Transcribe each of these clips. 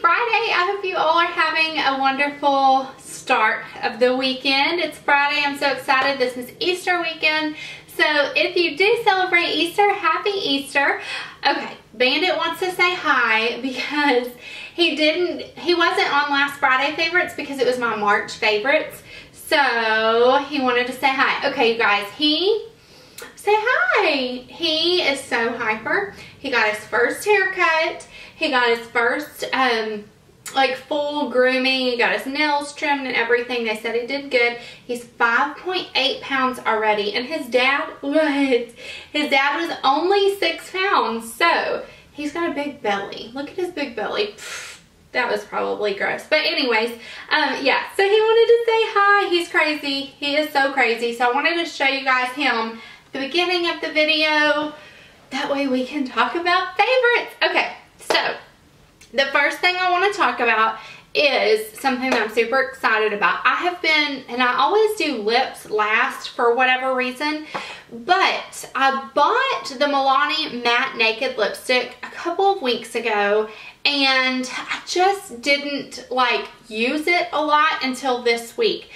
Friday. I hope you all are having a wonderful start of the weekend. It's Friday. I'm so excited. This is Easter weekend. So if you do celebrate Easter, happy Easter. Okay, Bandit wants to say hi because he wasn't on last Friday favorites because it was my March favorites. So he wanted to say hi. Okay, you guys, say hi. He is so hyper. He got his first haircut. He got his first like full grooming. He got his nails trimmed and everything. They said he did good. He's 5.8 pounds already. And his dad, what? His dad was only 6 pounds. So he's got a big belly. Look at his big belly. Pfft, that was probably gross. But anyways, yeah. So he wanted to say hi. He's crazy. He is so crazy. So I wanted to show you guys him at the beginning of the video. That way we can talk about favorites. Okay. So, the first thing I want to talk about is something that I'm super excited about. I have been, and I always do lips last for whatever reason, but I bought the Milani Matte Naked Lipstick a couple of weeks ago, and I just didn't like use it a lot until this week.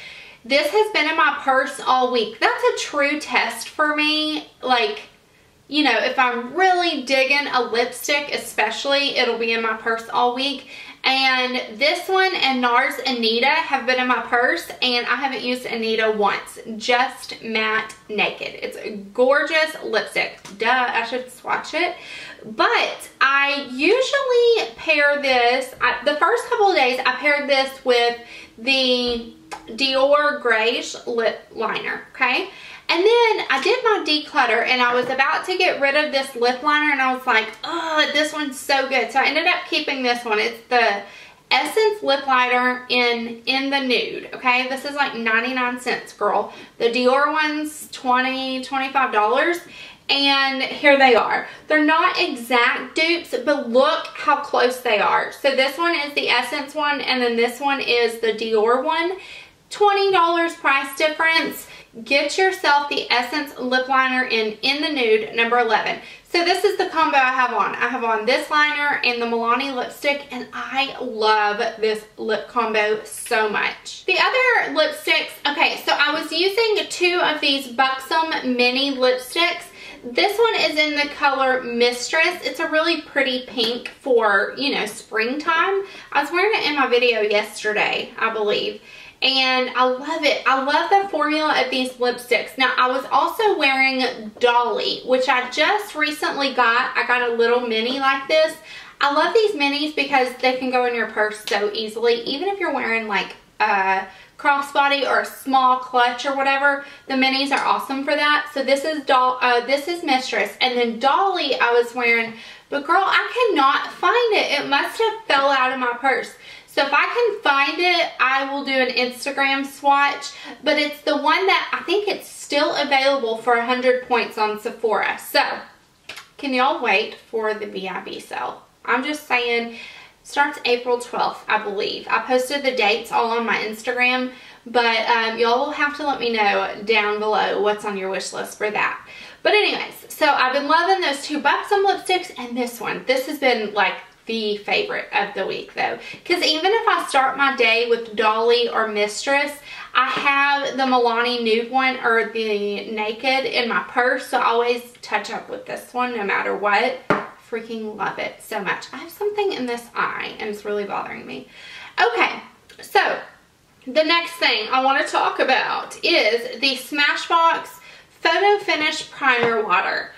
This has been in my purse all week. That's a true test for me. Like, you know, if I'm really digging a lipstick especially, it'll be in my purse all week. And this one and NARS Anita have been in my purse, and I haven't used Anita once. Just Matte Naked. It's a gorgeous lipstick. Duh, I should swatch it. But I usually pair this, the first couple of days I paired this with the Dior Grayish lip liner, okay? And then I did my declutter, and I was about to get rid of this lip liner, and I was like, oh, this one's so good. So I ended up keeping this one. It's the Essence lip liner in the nude, okay? This is like 99 cents, girl. The Dior one's $20, $25. And here they are. They're not exact dupes, but look how close they are. So this one is the Essence one, and then this one is the Dior one. $20 price difference. Get yourself the Essence lip liner in the nude, number 11. So this is the combo I have on. I have on this liner and the Milani lipstick, and I love this lip combo so much. The other lipsticks, okay, so I was using 2 of these Buxom mini lipsticks. This one is in the color Mistress. It's a really pretty pink for, you know, springtime. I was wearing it in my video yesterday, I believe. And I love it. I love the formula of these lipsticks. Now, I was also wearing Dolly, which I just recently got. I got a little mini like this. I love these minis because they can go in your purse so easily. Even if you're wearing like a crossbody or a small clutch or whatever, the minis are awesome for that. So this is Mistress. And then Dolly I was wearing, but girl, I cannot find it. It must have fell out of my purse. So if I can find it, I will do an Instagram swatch, but it's the one that I think it's still available for 100 points on Sephora. So can y'all wait for the VIB sale? I'm just saying, starts April 12th, I believe. I posted the dates all on my Instagram, but y'all will have to let me know down below what's on your wish list for that. But anyways, so I've been loving those 2 Buxom lipsticks and this one. This has been like the favorite of the week though, because even if I start my day with Dolly or Mistress, I have the Milani nude one or the Naked in my purse, so I always touch up with this one no matter what. Freaking love it so much. I have something in this eye and it's really bothering me. Okay, so the next thing I want to talk about is the Smashbox Photo Finish Primer Water.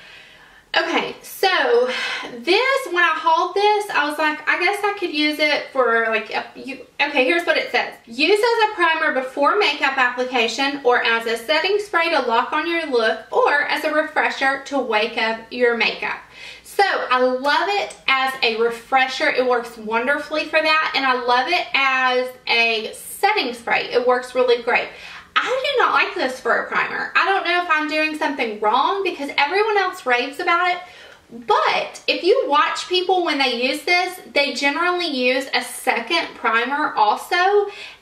Okay, so this, when I hauled this, I was like, I guess I could use it for like, okay, here's what it says. Use as a primer before makeup application, or as a setting spray to lock on your look, or as a refresher to wake up your makeup. So I love it as a refresher. It works wonderfully for that, and I love it as a setting spray. It works really great. I do not like this for a primer. I don't know if I'm doing something wrong because everyone else raves about it. But if you watch people when they use this, they generally use a second primer also.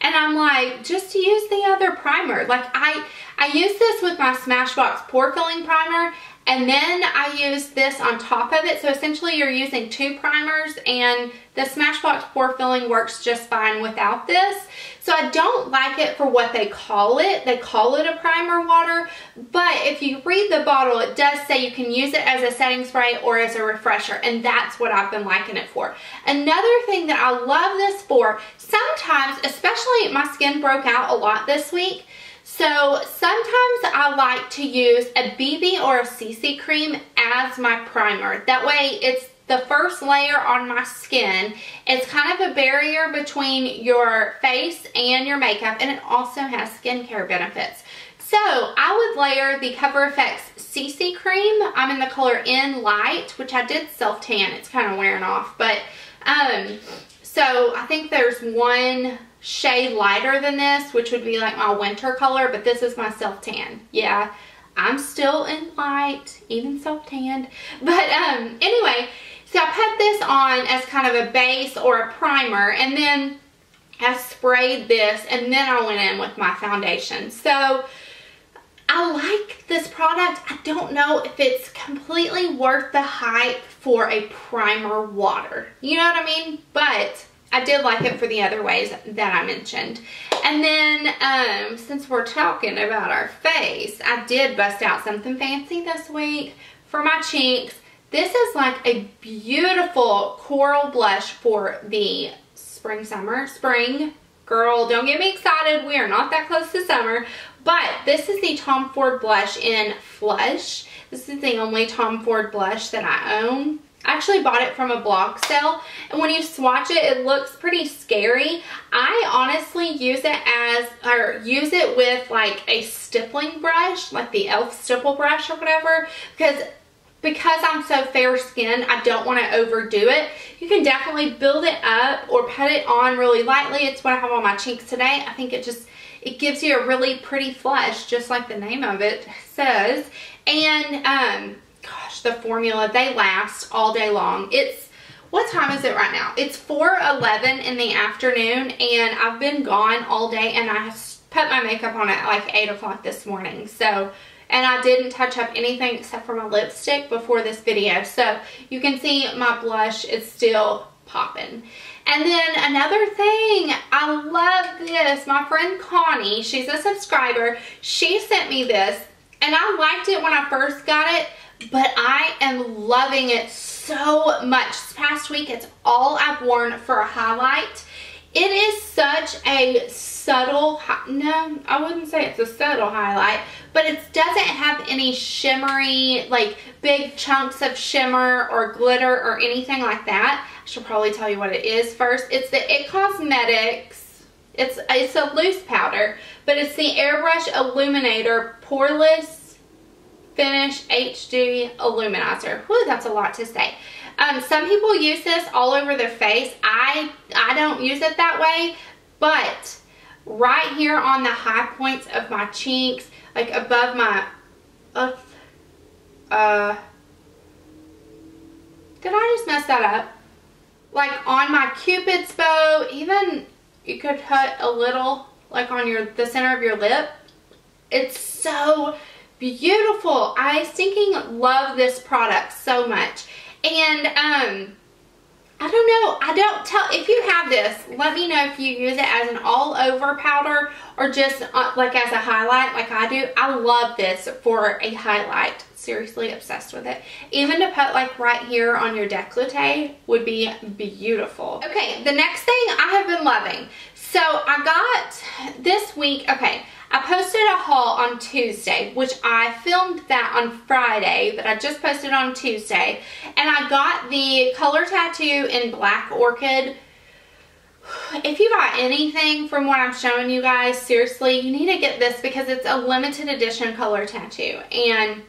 And I'm like, just use the other primer. Like I use this with my Smashbox pore filling primer, and then I use this on top of it. So essentially you're using 2 primers, and the Smashbox pore filling works just fine without this. So I don't like it for what they call it. They call it a primer water, but if you read the bottle, it does say you can use it as a setting spray or as a refresher, and that's what I've been liking it for. Another thing that I love this for, sometimes, especially my skin broke out a lot this week, so sometimes I like to use a BB or a CC cream as my primer. That way it's the first layer on my skin. It's kind of a barrier between your face and your makeup, and it also has skincare benefits. So I would layer the Cover FX CC cream. I'm in the color in Light, which I did self tan. It's kind of wearing off, but so I think there's one shade lighter than this, which would be like my winter color, but this is my self tan. Yeah, I'm still in Light, even self tanned. But anyway, so I put this on as kind of a base or a primer, and then I sprayed this, and then I went in with my foundation. So I like this product. I don't know if it's completely worth the hype for a primer water. You know what I mean? But I did like it for the other ways that I mentioned. And then, since we're talking about our face, I did bust out something fancy this week for my cheeks. This is like a beautiful coral blush for the spring, summer. Spring, girl, don't get me excited. We are not that close to summer. But this is the Tom Ford blush in Flush. This is the only Tom Ford blush that I own. I actually bought it from a blog sale, and when you swatch it, it looks pretty scary. I honestly use it with like a stippling brush, like the e.l.f. stipple brush or whatever, because I'm so fair skinned, I don't want to overdo it. You can definitely build it up or put it on really lightly. It's what I have on my cheeks today. I think it gives you a really pretty flush, just like the name of it says. And gosh, the formula, they last all day long. What time is it right now? It's 4:11 in the afternoon, and I've been gone all day, and I put my makeup on at like 8 o'clock this morning. So, and I didn't touch up anything except for my lipstick before this video. So you can see my blush is still popping. And then another thing, I love this. My friend Connie, she's a subscriber, she sent me this, and I liked it when I first got it, but I am loving it so much. This past week, it's all I've worn for a highlight. It is such a subtle, no, I wouldn't say it's a subtle highlight, but it doesn't have any shimmery, like big chunks of shimmer or glitter or anything like that. I should probably tell you what it is first. It's the It Cosmetics, it's a loose powder, but it's the Airbrush Illuminator Poreless Finish HD Illuminizer. Whew, that's a lot to say. Some people use this all over their face. I don't use it that way, but right here on the high points of my cheeks, like above my, did I just mess that up? Like on my Cupid's bow, even you could put a little like on the center of your lip. It's so beautiful. I stinking love this product so much. And I don't know, if you have this, let me know if you use it as an all over powder or just like as a highlight like I do. I love this for a highlight. Seriously obsessed with it. Even to put like right here on your décolleté would be beautiful. Okay, the next thing I have been loving. So I got this week, okay, I posted a haul on Tuesday, which I filmed that on Friday, but I just posted on Tuesday. And I got the Color Tattoo in Black Orchid. If you got anything from what I'm showing you guys, seriously, you need to get this because it's a limited edition color tattoo. And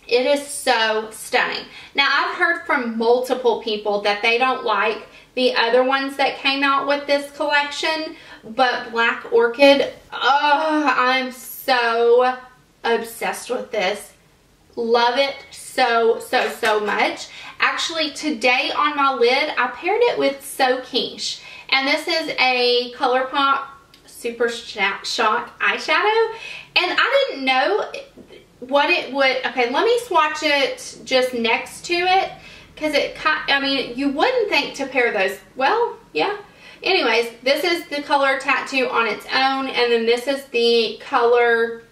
it is so stunning. Now, I've heard from multiple people that they don't like the other ones that came out with this collection, but Black Orchid, oh, I'm so obsessed with this. Love it so much. Actually, today on my lid, I paired it with So Quiche, and this is a Colourpop Super Shock eyeshadow, and I didn't know what it would, okay, let me swatch it just next to it, because I mean, you wouldn't think to pair those. Well, yeah. Anyways, this is the Color Tattoo on its own, and then this is the Color,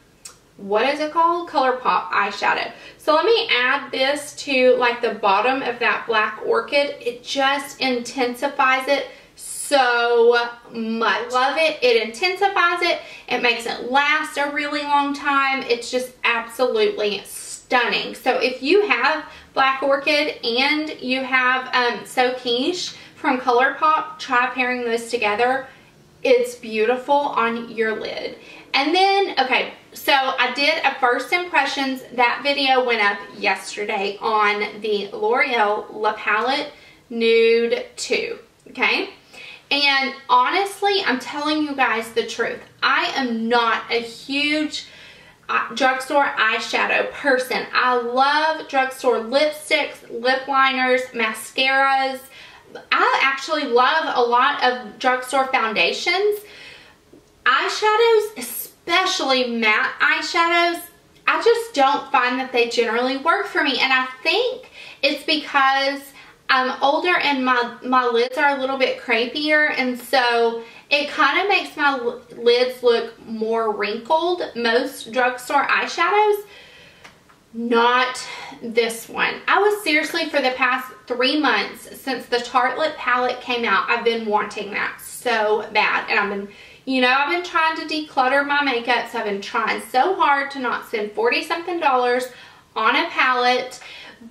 what is it called? Colourpop eyeshadow. So let me add this to like the bottom of that Black Orchid. It just intensifies it so much. Love it. It intensifies it. It makes it last a really long time. It's just absolutely stunning. So if you have Black Orchid and you have So Quiche from Colourpop, try pairing those together. It's beautiful on your lid. And then, okay, so I did a first impressions. That video went up yesterday on the L'Oreal La Palette Nude 2, okay? And honestly, I'm telling you guys the truth. I am not a huge drugstore eyeshadow person. I love drugstore lipsticks, lip liners, mascaras. I actually love a lot of drugstore foundations. Eyeshadows, especially matte eyeshadows, I just don't find that they generally work for me. And I think it's because I'm older and my lids are a little bit crepier, and so it kind of makes my lids look more wrinkled. Most drugstore eyeshadows, not this one. I was seriously, for the past 3 months since the Tartelette palette came out, I've been wanting that so bad. And I've been, you know, I've been trying to declutter my makeup, so I've been trying so hard to not spend $40-something on a palette.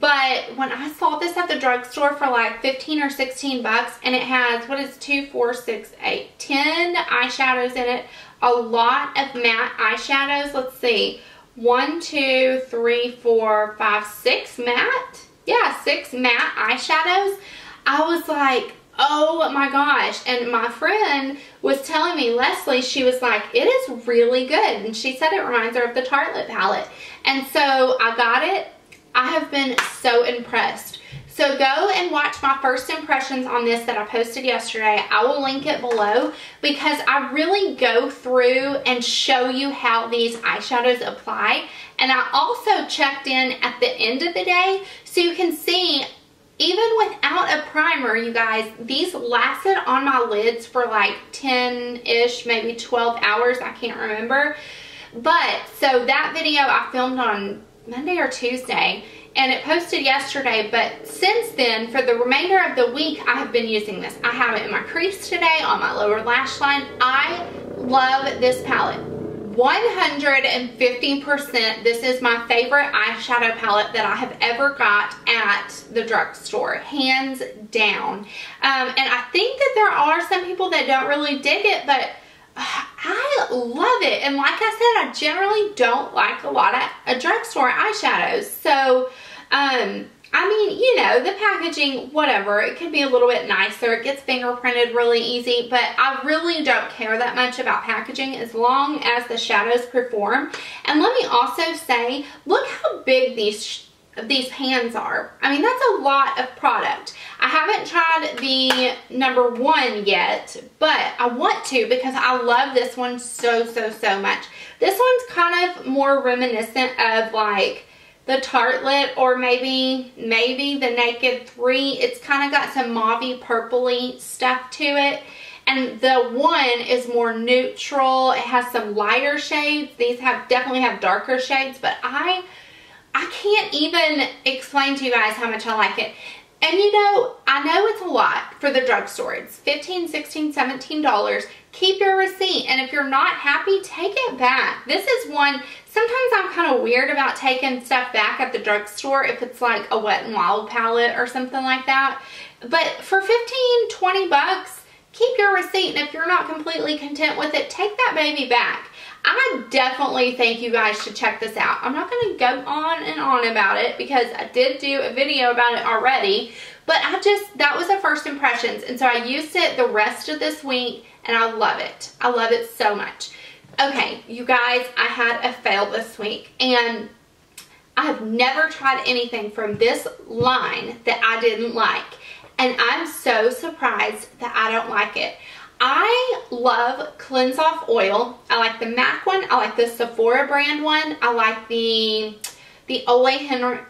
But when I saw this at the drugstore for like 15 or 16 bucks, and it has, what is 2, 4, 6, 8, 10 eyeshadows in it, a lot of matte eyeshadows. Let's see, 1, 2, 3, 4, 5, 6 matte. Yeah, 6 matte eyeshadows. I was like, oh my gosh. And my friend was telling me, Leslie, she was like, it is really good. And she said it reminds her of the Tartelette palette. And so I got it. I have been so impressed. So go and watch my first impressions on this that I posted yesterday. I will link it below, because I really go through and show you how these eyeshadows apply. And I also checked in at the end of the day, so you can see, even without a primer, you guys, these lasted on my lids for like 10-ish, maybe 12 hours. I can't remember. But, so that video I filmed on Monday or Tuesday, and it posted yesterday, but since then, for the remainder of the week, I have been using this. I have it in my crease today, on my lower lash line. I love this palette. 150%, this is my favorite eyeshadow palette that I have ever got at the drugstore, hands down. And I think that there are some people that don't really dig it, but I love it. And like I said, I generally don't like a lot of drugstore eyeshadows. So, I mean, you know, the packaging, whatever, it could be a little bit nicer. It gets fingerprinted really easy, but I really don't care that much about packaging as long as the shadows perform. And let me also say, look how big these pans are. I mean, that's a lot of product. I haven't tried the #1 yet, but I want to, because I love this one so much. This one's kind of more reminiscent of like the Tartelette, or maybe the Naked 3. It's kind of got some mauvey purpley stuff to it. And the one is more neutral. It has some lighter shades. These definitely have darker shades, but I can't even explain to you guys how much I like it. And you know, I know it's a lot for the drugstore. It's $15, $16, $17. Keep your receipt, and if you're not happy, take it back. This is one, sometimes I'm kind of weird about taking stuff back at the drugstore if it's like a Wet n Wild palette or something like that. But for 15, 20 bucks, keep your receipt, and if you're not completely content with it, take that baby back. I definitely think you guys should check this out. I'm not going to go on and on about it, because I did do a video about it already, but that was the first impressions, and so I used it the rest of this week, and I love it. I love it so much. Okay, you guys, I had a fail this week, and I have never tried anything from this line that I didn't like, and I'm so surprised that I don't like it. I love Cleanse Off Oil. I like the MAC one. I like the Sephora brand one. I like the Ole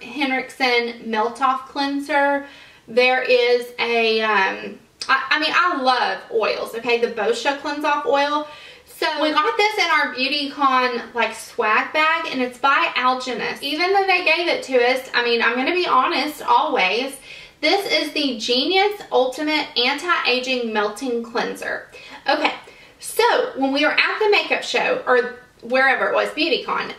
Henriksen Melt Off Cleanser. There is a, I mean, I love oils, okay? The Boscia Cleanse Off Oil. So we got this in our BeautyCon like swag bag, and it's by Algenist. Even though they gave it to us, I mean, I'm going to be honest always, this is the Genius Ultimate Anti-Aging Melting Cleanser. Okay, so when we were at the makeup show, or wherever it was, BeautyCon,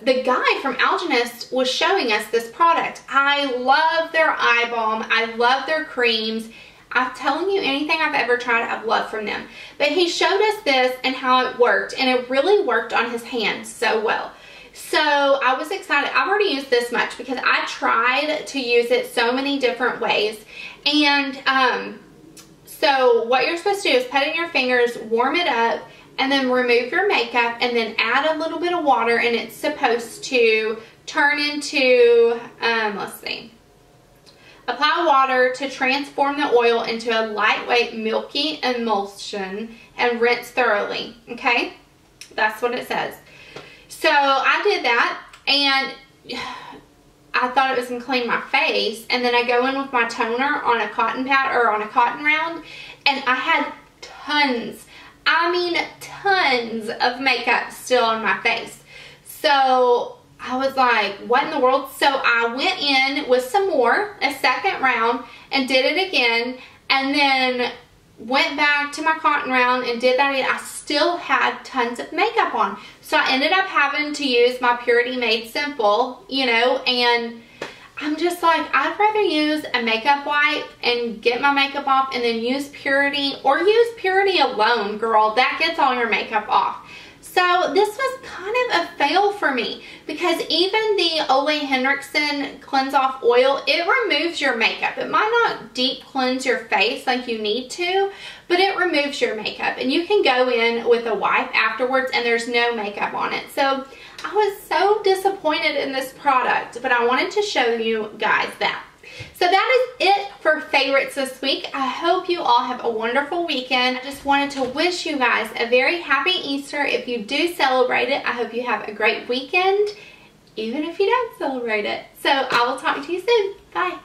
the guy from Algenist was showing us this product. I love their eye balm. I love their creams. I'm telling you, anything I've ever tried, I've loved from them. But he showed us this and how it worked, and it really worked on his hands so well. So I was excited. I've already used this much because I tried to use it so many different ways. And so what you're supposed to do is put it in your fingers, warm it up, and then remove your makeup, and then add a little bit of water, and it's supposed to turn into, let's see. Apply water to transform the oil into a lightweight milky emulsion and rinse thoroughly. Okay, that's what it says. So I did that, and I thought it was going to clean my face, and then I go in with my toner on a cotton pad or on a cotton round, and I had tons, I mean tons of makeup still on my face. So I was like, what in the world? So I went in with some more, a second round, and did it again, and then went back to my cotton round and did that again. I still had tons of makeup on. So I ended up having to use my Purity Made Simple, you know, and I'm just like, I'd rather use a makeup wipe and get my makeup off and then use Purity, or use Purity alone, girl. That gets all your makeup off. So this was kind of a fail for me, because even the Ole Henriksen Cleanse Off Oil, it removes your makeup. It might not deep cleanse your face like you need to, but it removes your makeup, and you can go in with a wipe afterwards and there's no makeup on it. So I was so disappointed in this product, but I wanted to show you guys that. So that is it for favorites this week. I hope you all have a wonderful weekend. I just wanted to wish you guys a very happy Easter. If you do celebrate it, I hope you have a great weekend, even if you don't celebrate it. So I will talk to you soon. Bye.